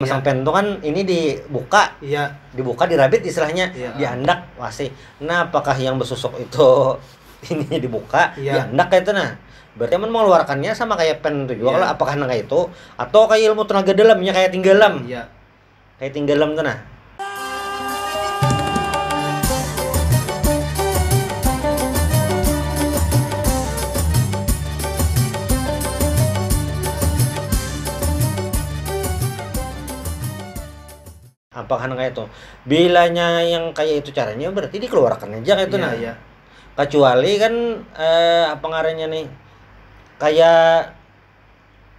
Masang pen tuh kan ini dibuka, Iya. dibuka dirabit istilahnya, Iya. diandak pasti. Nah, apakah yang bersusuk itu ini dibuka, Iya. diandak kayak itu nah. Berarti emang mengeluarkannya sama kayak pen itu juga Iya. kalau apakah kayak itu atau kayak ilmu tenaga dalamnya kayak tinggalam. Iya. Kayak tinggalam tuh nah. Apakah kayak itu? Bilanya yang kayak itu caranya berarti dikeluarkan aja kayak itu Iya, nah. iya. Kecuali kan apa ngarannya nih? Kayak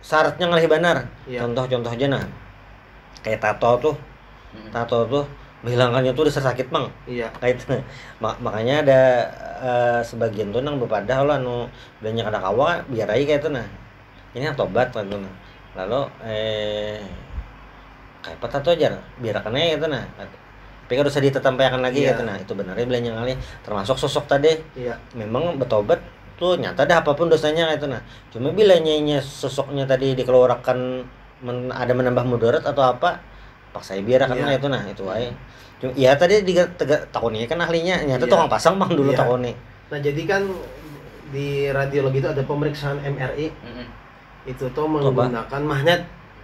syaratnya ngalih benar. Iya. Contoh aja nah. Kayak tato tuh. Tato tuh menghilangkannya tuh udah sakit mang. Iya. Kayak itu. Makanya ada sebagian tuh nang bepadah lah anu banyak ada kawa biar aja kayak itu nah. Ini tobat kan tuh nah. Lalu kayak apa tato aja biar akan aja gitu nah. Tapi kan usah ditetempayakan lagi Iya. gitu nah. Itu benarnya belanja kali termasuk sosok tadi. Iya. Memang bertobat tuh nyata dah apapun dosanya kayak itu nah. Cuma bila nyainya sosoknya tadi dikeluarkan ada menambah mudarat atau apa paksa biar akan Iya. itu nah itu aja. Cuma ya tadi takoni kan ahlinya nyata Iya. tukang pasang bang dulu Iya. takoni. Nah, jadi kan di radiologi itu ada pemeriksaan MRI. Itu tuh menggunakan magnet.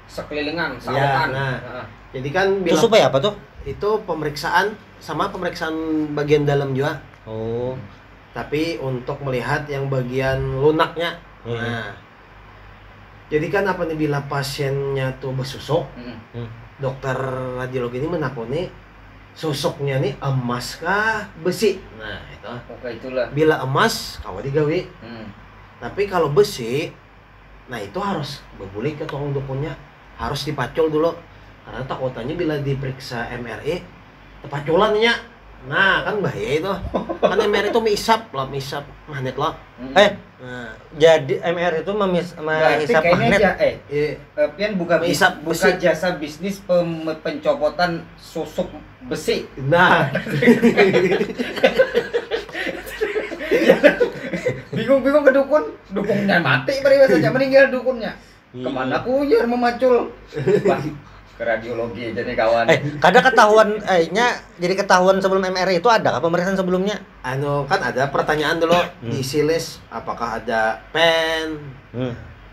Sekelilingan, Ya, sawakan. nah. Jadi kan Itu bila supaya apa tuh? itu pemeriksaan sama pemeriksaan bagian dalam juga. Oh. Tapi untuk melihat yang bagian lunaknya. Iya. Nah. Jadi kan apa nih bila pasiennya tuh bersusuk, dokter radiologi ini menakoni susuknya nih emas kah besi. Nah, itu. Oke, itulah. Bila emas kawa digawe. Tapi kalau besi, nah itu harus berbalik ke tukang dukunnya, harus dipacul dulu. Karena takutannya bila diperiksa MRI, tepaculannya. Nah, kan bahaya itu. Kan MRI itu misap magnet loh. Nah, Jadi MR itu Berarti menghisap kayaknya magnet. Pian buka Hisap buka besi. jasa bisnis pencopotan susuk besi. nah, Bingung-bingung ke dukunnya mati bari saja meninggal dukunnya. Kemana kuyar memacul? Wah, ke radiologi jadi kawan. Kadang ketahuan jadi ketahuan sebelum MR itu ada kah pemeriksaan sebelumnya? anu kan ada pertanyaan dulu diisi list, apakah ada pen,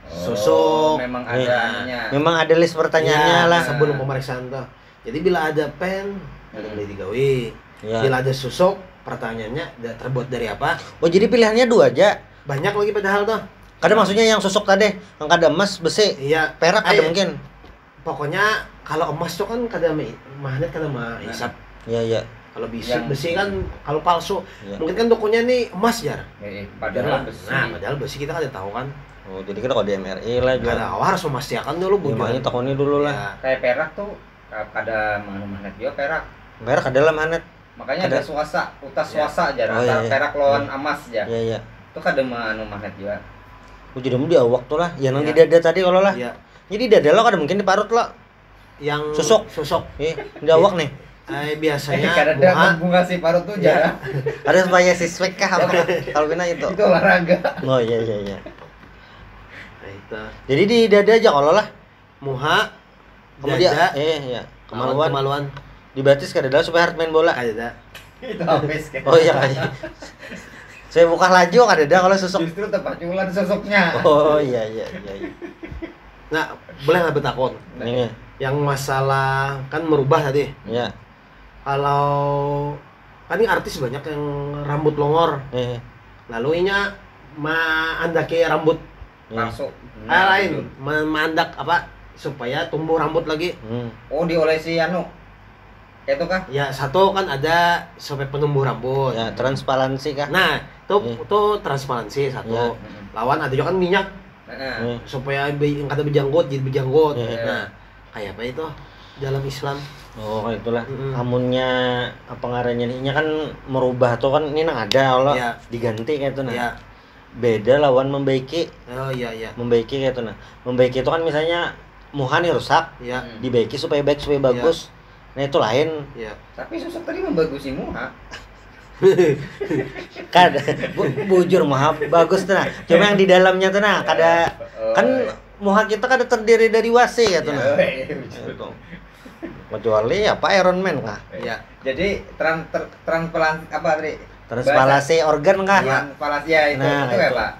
susuk. Memang ada anunya. Memang ada list pertanyaannya Ya, lah. sebelum pemeriksaan tuh. Jadi bila ada pen, boleh digawe. Ya. Bila ada susuk, pertanyaannya terbuat dari apa? Oh jadi pilihannya dua aja. Banyak lagi padahal tuh. Kadang maksudnya yang susuk tadi, yang kada emas, besi, Iya, perak ada mungkin. pokoknya kalau emas tuh kan kada magnet kada hisap. Iya. Kalau Yang- besi kan kalau palsu, Iya. mungkin kan dukunnya nih emas jar. Padahal besi. Nah, padahal besi kita kada tahu kan. Oh jadi kita kalau di MRI lah Kada juga. tahu, harus memastikan dulu Ya, makanya takoni dulu lah. Ya. Kayak perak tuh ada magnet juga perak. Perak ada lah magnet. Makanya Ada. ada utas swasa aja Oh, antara iya. perak lawan emas aja. Iya. Itu kan ada magnet juga. Oh jadi mau di awak tuh lah. Ya nang Iya. di dada tadi kalau lah. Iya. Jadi dada lo kada mungkin di parut lo. Yang Susuk. Di awak nih. Biasanya Karena muha, bunga si parut tuh Iya. jarang. Ada supaya siswek kah apa? Kalau kena itu. Itu olahraga. Oh iya. nah, itu. Jadi di dada aja kalau lah. Muha, Kemudian dada, iya. Kemaluan. kemaluan. Dibatis ke dada supaya hard main bola. Kada. Itu habis kan. Oh iya kayaknya. Saya buka laju kan dada kalau susuk. Justru tepaculan susuknya. Oh iya. Nah, boleh nggak bertakon? Ini. Yang masalah kan merubah tadi. Iya. Kalau kan ini artis banyak yang rambut longor, lalu inya andake rambut Masuk. lain, mandak apa supaya tumbuh rambut lagi. Oh, diolesi anu. Itu kah? Ya satu kan ada supaya penumbuh rambut. Ya, transparansi kah? Nah, itu transparansi satu. Ya. Lawan ada juga kan minyak Heeh. supaya yang kata berjanggut jadi berjanggut. Ya. Nah, kayak apa itu dalam Islam? Oh, itulah. Mm-mm. Amunnya apa ngarannya nih? Nya kan merubah tuh kan ini nang ada Allah Ya. diganti kayak itu nah. Ya. Beda lawan membaiki. Oh iya. Membaiki kayak itu nah. Membaiki itu kan misalnya muhan nih rusak, Ya. dibaiki supaya baik supaya bagus. Nah, itu lain. Ya. Tapi susuk tadi membagusi muha. Kan bujur mah bagus tuh nah. Cuma yang di dalamnya tuh nah kada kan muka kita kan terdiri dari wasi ya tuh. Ya, Itu. Kecuali apa Iron Man kah? Iya. Jadi transplantasi apa tadi? Transplantasi organ kah? Transplantasi ya itu Nah, itu ya, itu. Pak.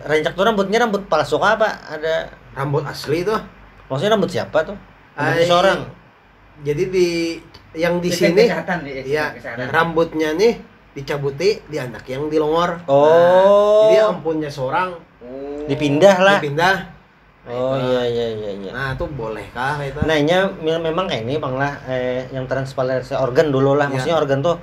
Rencak tuh rambutnya rambut palsu kah, Pak? Ada Rambut asli tuh. maksudnya rambut siapa tuh? Rambut Ai, seorang. Jadi yang di Sistem sini kesehatan, ya kesehatan. rambutnya nih dicabuti di anak yang di longor. Oh. Jadi ampunnya seorang Oh. Dipindah lah. dipindah. Oh iya iya. Nah, itu bolehkah itu? Nah, ini memang kayak ini Bang lah, yang transplantasi organ dulu lah. Iya. Maksudnya organ tuh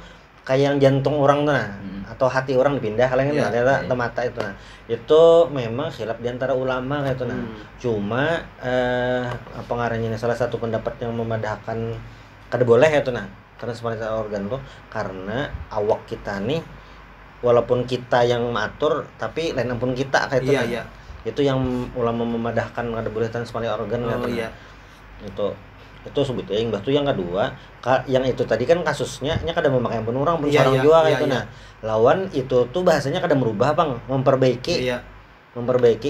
kayak yang jantung orang tuh nah, atau hati orang dipindah kalian Iya, kan ternyata atau mata itu nah. Itu memang khilaf di antara ulama kayak itu nah. Cuma apa ngarannya ini salah satu pendapat yang memadahkan kada boleh ya itu nah transplantasi organ tuh karena awak kita nih walaupun kita yang matur tapi lain ampun kita kayak itu Iya, nah. iya. Itu yang ulama memadahkan kada boleh transplantasi organ Oh gitu. iya. Itu sebetulnya yang batu yang kedua yang itu tadi kan kasusnya nya kada memakai ampun orang pun Iya, seorang iya, juga iya, itu iya. nah lawan itu tuh bahasanya kada merubah Bang memperbaiki Iya.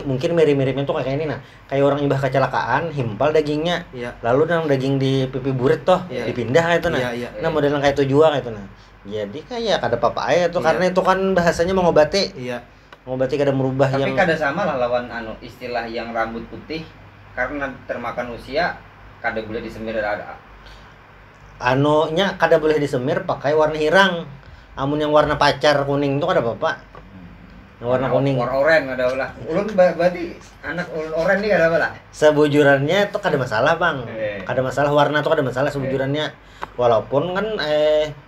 mungkin mirip-miripnya tuh kayak ini nah kayak orang ibah kecelakaan himpal dagingnya Iya. lalu yang daging di pipi burit toh Iya. dipindah kayak itu nah Iya, iya. nah modelan kayak itu juga kayak itu nah jadi kayak kada apa-apa aja tuh Iya. karena itu kan bahasanya mengobati Iya. kada merubah Tapi yang kada sama lah lawan istilah yang rambut putih karena termakan usia kada boleh disemir ada. nya kada boleh disemir pakai warna hirang amun yang warna pacar kuning itu kada apa-apa yang warna kuning Warna oranye ada ulah. Ulun berarti anak ulun oranye nih kada apa lah. sebujurannya itu kada masalah Bang Eh. kada masalah warna tuh kada masalah sebujurannya walaupun kan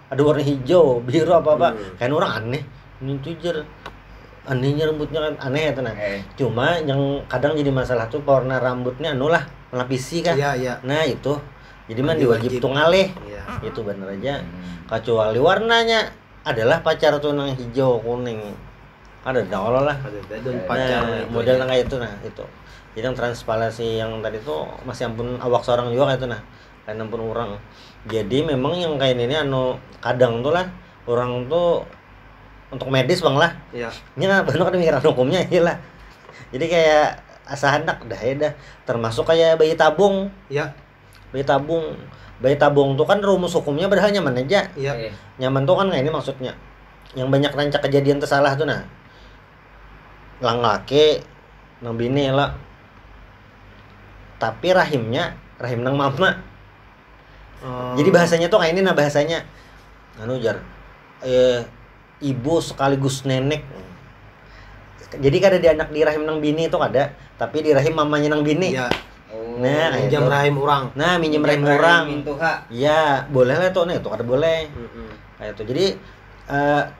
ada warna hijau biru apa kayak orang aneh ini tuh jer anehnya rambutnya kan aneh ya tenang cuma yang kadang jadi masalah tuh warna rambutnya anu lah melapisi kan Iya, iya. nah itu jadi mah Diwajib. diwajib tuh ngalih Iya. itu bener aja kecuali warnanya adalah pacar tuh yang hijau kuning ada kalau lah Ada dan pacar nah, itu model aja. kayak itu nah itu jadi yang transplantasi yang tadi tuh masih ampun awak seorang juga kayak itu nah kayak ampun orang jadi memang yang kayak ini kadang tuh lah orang tuh untuk medis Bang lah Iya. ini kan bener kan mikiran hukumnya iya lah jadi kayak asa hendak dah ya dah termasuk kayak bayi tabung Iya. bayi tabung tuh kan rumus hukumnya padahal nyaman aja Iya. nyaman tuh kan kayak ini maksudnya yang banyak rancak kejadian tersalah tuh nah lang laki nang bini lah tapi rahim nang mama jadi bahasanya tuh kayak ini nah bahasanya anu jar ibu sekaligus nenek jadi kada di anak di rahim nang bini itu kada tapi di rahim mamanya nang bini Iya. nah kayak Pinjam itu. rahim orang. Nah minjem rahim orang Mintuha. ya boleh lah tuh nah itu kada boleh kayak itu jadi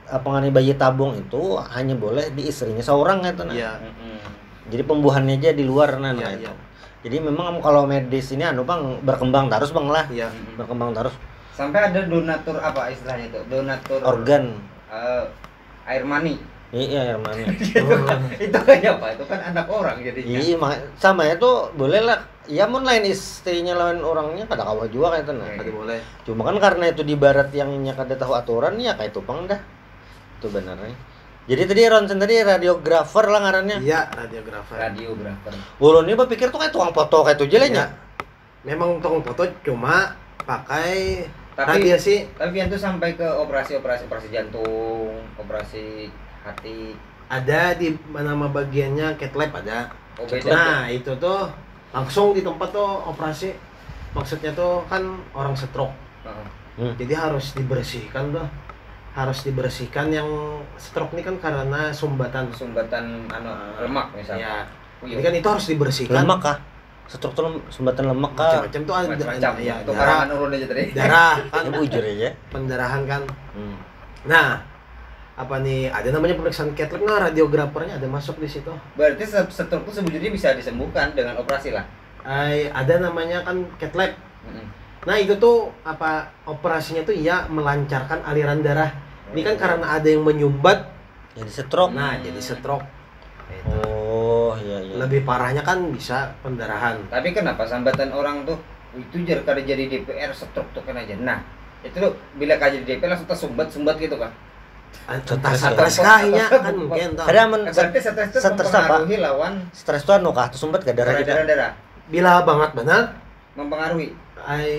apa ngani bayi tabung itu hanya boleh di istrinya seorang gitu nah. Iya. Jadi pembuahannya aja di luar nah, Iya, itu. iya. Jadi memang kalau medis ini anu Bang berkembang terus Bang lah. Iya. Berkembang terus Sampai ada donatur apa istilahnya itu? Donatur organ. air mani. Iya ya mana. Itu kayak apa? Itu kan anak orang jadinya. Iya sama itu boleh lah. Ya mun lain istrinya lawan orangnya kada kawa juga kayak itu nah. Tadi boleh. Cuma kan karena itu di barat yang kada tahu aturan ya kayak itu Bang dah. Itu benernya. Jadi tadi Ronsen tadi radiografer lah ngarannya. Iya, radiografer. Radiografer. Ulun ini berpikir tuh kayak tukang foto kayak itu jelenya. Iya. Memang tukang foto cuma pakai Tapi radiasi. tapi itu sampai ke operasi jantung, operasi hati. Ada di nama bagiannya cat lab ada. Oh, beda. Nah, itu tuh langsung di tempat tuh operasi. Maksudnya tuh kan orang stroke. Heeh. Jadi harus dibersihkan tuh. Harus dibersihkan yang stroke ini kan karena sumbatan. Sumbatan lemak misalnya. Ya. Oh, Jadi iya. kan itu harus dibersihkan. Lemak kah? Struktur sumbatan lemak kah? Macam-macam tuh ada Macam-macam. ya, Tuh darah, karangan urun aja tadi. darah kan Ya bujur aja. pendarahan kan. Hmm. Nah, apa nih? Ada namanya pemeriksaan cat lab, nah radiografernya ada masuk di situ. Berarti stroke itu sebujurnya bisa disembuhkan dengan operasi lah. Ada namanya kan cat lab. Mm-mm. Nah, itu tuh apa operasinya tuh ya melancarkan aliran darah. Ini kan karena ada yang menyumbat, Jadi stroke. nah jadi stroke. Itu. Oh, iya iya. Lebih parahnya kan bisa pendarahan. Tapi kenapa sambatan orang tuh itu jadi DPR stroke tuh kan aja. Nah, itu tuh bila kaji di DPR langsung tersumbat gitu kan. stres kahnya kan mungkin toh. Ada men Berarti stres itu stres apa? mempengaruhi lawan Stres itu anu kah? Sumbat ke darah juga. darah. Bila banget benar Mempengaruhi.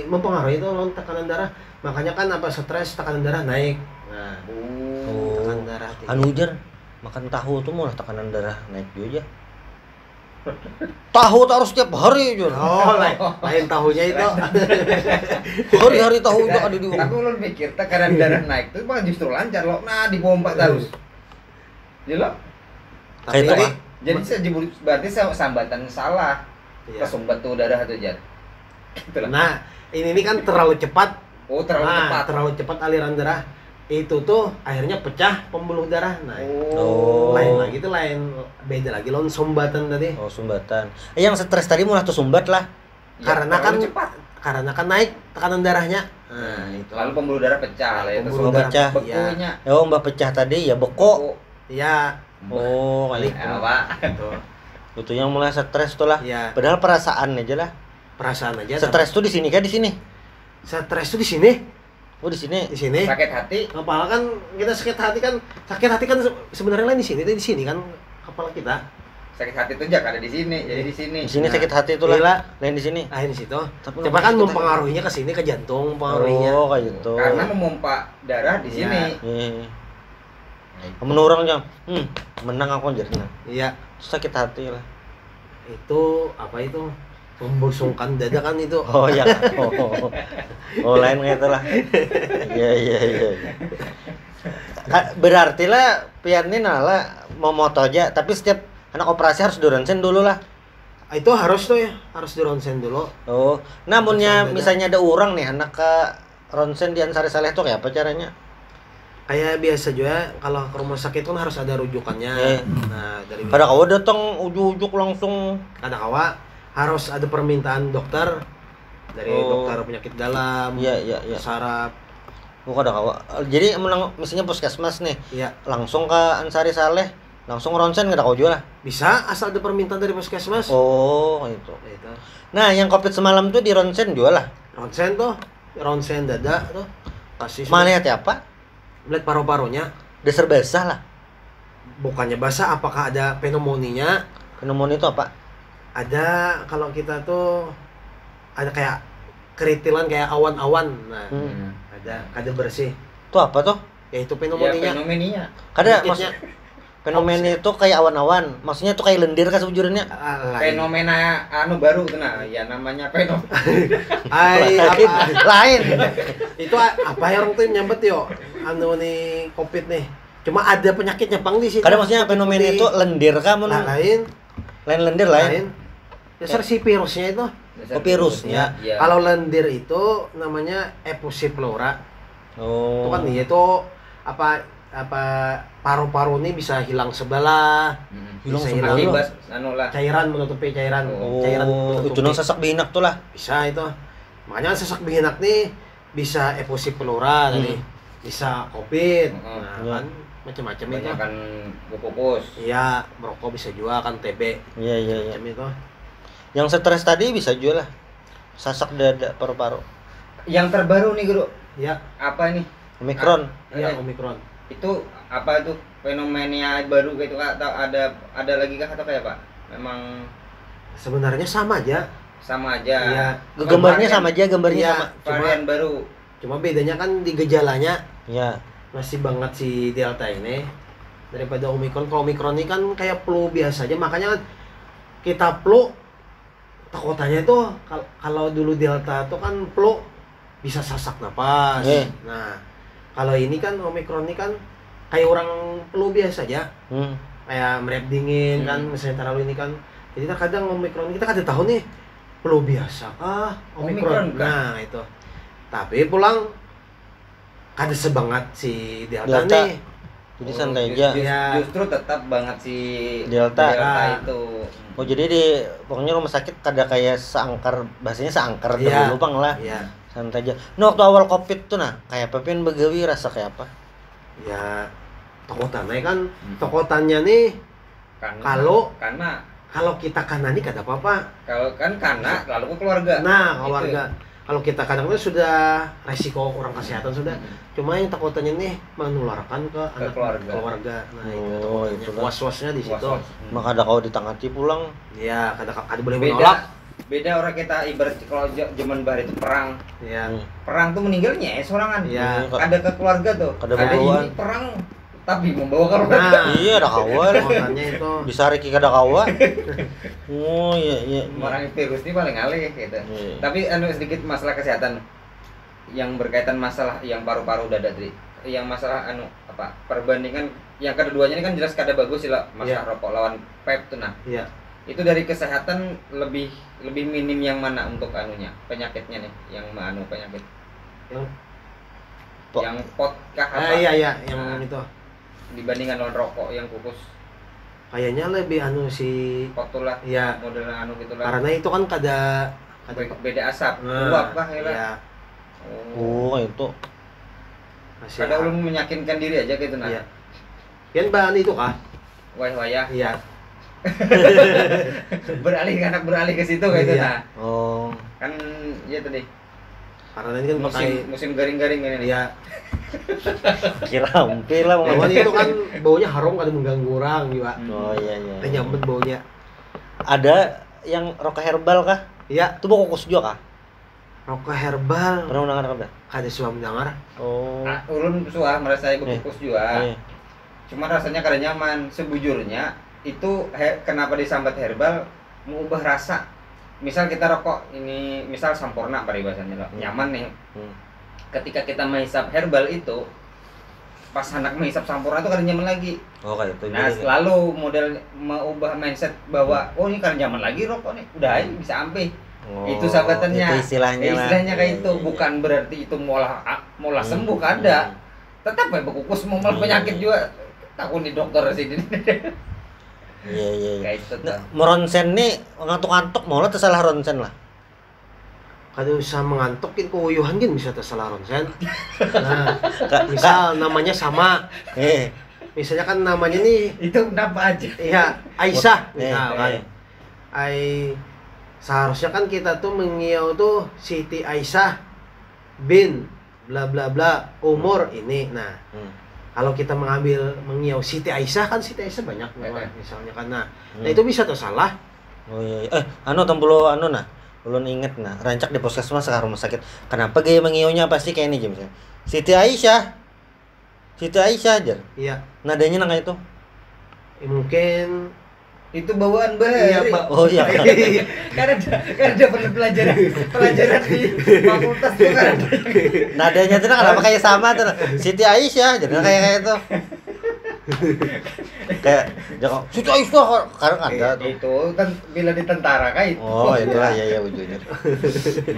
mempengaruhi itu lawan tekanan darah. Makanya kan apa stres tekanan darah naik. Nah, Oh. tekanan darah tinggi. Anu jar makan tahu tuh malah tekanan darah naik juga. Tahu tuh harus tiap hari Jur. Oh, lain tahunya itu. Hari-hari tahu udah ada di Tapi ulun mikir tekanan darah naik itu malah justru lancar loh. Nah, dipompa terus. Ya loh. Kayak itu, ah. Jadi berarti sambatan salah. Iya. Kesumbat tuh darah tuh Jar. Gitu lah. Nah, ini kan terlalu cepat. Oh, terlalu cepat. Terlalu cepat aliran darah. Itu tuh akhirnya pecah pembuluh darah. Nah, Oh. lain lagi tuh beda lagi lawan sumbatan tadi. Oh, sumbatan. Yang stres tadi malah tuh sumbat lah. Ya, karena terlalu kan naik tekanan darahnya. Nah, itu. Lalu pembuluh darah pecah lah itu. Pembuluh darah pecah. Bekunya. Oh, mbak pecah tadi ya beko. Iya, Oh, kayak gitu. Apa? itu. Itu yang mulai stres tuh lah. Iya, Padahal perasaan aja lah. perasaan aja. Stres tuh di sini kan di sini. Stres tuh di sini. Oh, di sini. Di sini. Sakit hati. Kepala kan kita sakit hati kan sebenarnya lain di sini kan kepala kita. Sakit hati itu jangan ada di sini, jadi di sini. Di sini Nah, sakit hati itu lah. gila. Lain di sini. Lain di situ. Tapi Coba kan kita- mempengaruhinya ke sini ke jantung pengaruhinya. Oh, kayak gitu. Karena memompa darah di Iya. sini. Menurut orang jam, menang aku jadi nah. Iya, Sakit hati lah. itu apa itu? Membusungkan dada kan itu. Oh ya. Oh, lain kayak itu lah. Iya. Berarti lah pian ini lah mau moto aja, tapi setiap anak operasi harus di ronsen dulu lah. Itu harus tuh ya, harus di ronsen dulu. Oh, namunnya Ronsen dada. misalnya ada orang nih anak ke ronsen di Ansari Saleh tuh kayak apa caranya? Kayak biasa juga kalau ke rumah sakit kan harus ada rujukannya. Nah, dari Pada kau datang ujuk-ujuk langsung. kadang-kala harus ada permintaan dokter dari Oh. dokter penyakit dalam, Iya. saraf. Oh, kada kau. Jadi menang misalnya puskesmas nih, Iya, langsung ke Ansari Saleh, langsung ronsen kada kau jual lah. bisa asal ada permintaan dari puskesmas. Oh, itu. Itu. Nah, yang Covid semalam tuh di ronsen jual lah. Ronsen tuh, ronsen dada tuh. Kasih Mana ya apa? melihat paru-parunya, Dasar basah lah. bukannya basah, apakah ada pneumonia? Pneumonia itu apa? Ada kalau kita tuh ada kayak keritilan kayak awan-awan. Nah, ada bersih. Itu apa tuh? Yaitu Ya, pneumonia. fenomeninya. Kada Penyakitnya. fenomena itu kayak awan-awan. Maksudnya tuh kayak lendir kan sebujurnya. Lain. Fenomena anu baru tuh nah, ya namanya fenomena. Lain. Lain. Itu apa ya orang tuh nyambet yo anu nih covid nih, cuma ada penyakitnya pang di sini. Kada maksudnya fenomena itu lendir kan mun lain lain lendir lain. dasar si virusnya itu. Oh, virusnya. Ya. Kalau lendir itu namanya Epusiflora. Itu Oh. kan dia itu apa paru-paru ini bisa hilang sebelah, Hilang bisa sebelah. hilang Akibat anu lah. cairan menutupi cairan, cairan Oh, menutupi. itu nang sesak binak tuh lah. Bisa itu. Makanya sesak bihinak nih bisa Epusiflora tadi. Bisa COVID. Nah, Iya. kan macam-macam itu. Banyak kan pupus. Iya, merokok bisa juga kan TB. Iya. Macam itu. Yang stres tadi bisa jual lah. Sasak dada paru-paru. Yang terbaru nih Guru, Ya, apa nih? Omikron. iya Omikron. Itu apa tuh fenomena baru gitu kah atau ada lagi kah atau kayak Pak? Memang Sebenarnya sama aja. sama aja. Iya. Gambarnya sama aja, gambarnya Iya. sama. Varian baru. Cuma bedanya kan di gejalanya Iya. masih banget si Delta ini daripada Omikron. Kalau Omikron ini kan kayak flu biasa aja, makanya kan kita flu takutannya itu kalau dulu Delta tuh kan flu bisa sesak napas. Iya. Nah, kalau ini kan Omikron ini kan kayak orang flu biasa aja, kayak merep dingin kan, misalnya terlalu ini kan. Jadi terkadang Omikron kita kada tahu nih flu biasa kah Omikron Omikron. kan? Nah, itu. Tapi pulang kada sebanget si Delta, Delta. nih. Jadi santai aja. Iya. Justru tetap banget si Delta. itu. Oh, jadi di pokoknya rumah sakit kada kayak seangkar, bahasanya seangkar Iya. dulu bang lah. Iya. Santai aja. Nah, waktu awal Covid tuh nah, kayak apa pengen begawi rasa kayak apa? Ya takutannya kan takutannya nih kalau kita kanani kada apa-apa. kalau kan karena lalu ke keluarga. Nah, Itu. keluarga. kalau kita kadang-kadang sudah resiko kurang kesehatan sudah, cuma yang takutannya nih menularkan ke anak keluarga. Nah itu was-wasnya di situ. Maka ada kau ditangati pulang. Ya kada boleh menolak. Beda orang kita ibarat kalau zaman bahar itu perang. Ya. Perang tuh meninggalnya sorangan. Ya. Ada ke keluarga tuh. Ada ini perang tapi membawa keluarga. Nah, iya ada kawan. makanya itu. Bisa Riki kada kawan. Oh iya. Orang virus ini paling alih gitu. Iya. Tapi sedikit masalah kesehatan yang berkaitan masalah yang paru-paru dada tadi. Yang masalah perbandingan yang keduanya ini kan jelas kada bagus sih lah masalah rokok lawan vape tuh nah. Iya. Itu dari kesehatan lebih minim yang mana untuk penyakitnya nih yang penyakit yang pot kah apa? Iya yang itu dibandingkan dengan rokok yang kukus kayaknya lebih si pot tuh lah ya model gitulah karena itu kan kada beda asap uap kah ya iya. Oh itu kada ulun meyakinkan diri aja gitu nah iya. Kan bahan itu kah wayah iya beralih ke situ kayak itu nah oh kan ya tadi karena ini kan musim garing-garing ini iya kira hampir lah Lawan itu kan baunya harum kada mengganggu orang juga. Oh iya. Nyambet baunya. Ada yang rokok herbal kah? Iya. Itu bau kukus juga kah? Rokok herbal. Pernah mendengar kada? Kada suka mendengar. Oh. Ulun suah merasa kukus juga. Cuma rasanya kada nyaman. Sebujurnya itu kenapa disambat herbal mengubah rasa. Misal kita rokok ini misal Sampurna paribasanya loh. Nyaman nih. Ketika kita menghisap herbal itu pas anak menghisap Sampurna itu kan nyaman lagi. Oh kayak itu. Nah selalu model mengubah mindset bahwa oh ini kan nyaman lagi rokok nih udah bisa ampe. Itu sahabatannya. Itu istilahnya kayak itu bukan berarti itu mola sembuh kada. Tetap ya bekukus mau penyakit juga takut di dokter sini. Iya. Kayak itu. Meronsen nih ngantuk-ngantuk mau lah tersalah ronsen lah. Kada usah mengantuk kan keuyuhan kan bisa tersalah ronsen. Nah, misal namanya sama. Misalnya kan namanya nih itu kenapa aja? Iya, Aisyah. Nah, kan. Seharusnya kan kita tuh mengiau tuh Siti Aisyah bin bla bla bla umur ini. Nah, kalau kita mengiau Siti Aisyah kan Siti Aisyah banyak misalnya kan. Nah, itu bisa tersalah. Oh iya. Tempulo nah. Ulun inget nah, rancak di puskesmas sekarang rumah sakit. Kenapa gaya mengiunya pasti kayak ini misalnya. Siti Aisyah aja. Iya. Nadanya nang itu. Mungkin itu bawaan bahari. Iya, Pak. Oh iya. Karena ada pelajaran di fakultas tuh kan. Nadanya tuh kenapa kayak sama tuh. Siti Aisyah jadi kayak itu. Kayak jangan Siti Aisyah karena ada tuh. Itu kan bila di tentara kayak itu. Oh, itulah ya ujungnya.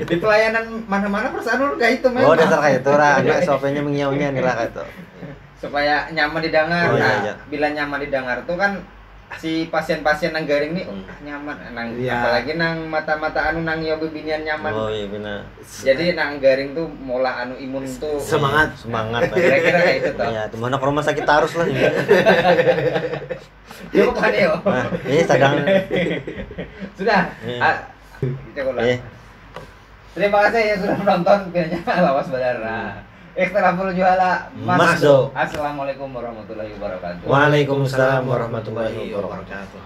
Di pelayanan mana-mana perasaan kayak itu Oh, memang. dasar kayak itu lah. Anak SOP-nya mengiaunya nih lah kayak itu. Supaya nyaman didengar. Oh, iya. Bila nyaman didengar tuh kan si pasien-pasien nang garing nih nyaman apalagi nang mata-mata nang yo bibinian nyaman. Oh iya benar. Jadi nang garing tuh mola imun tuh semangat. Kira-kira kayak itu toh. Iya, mana ke rumah sakit harus lah. Yo kan yo. Nah, ini sadang. Sudah. Kita ulang. Terima kasih yang sudah menonton videonya Lawas Badara. Ekstrapol juala Mas Do. Assalamualaikum warahmatullahi wabarakatuh. Waalaikumsalam warahmatullahi wabarakatuh.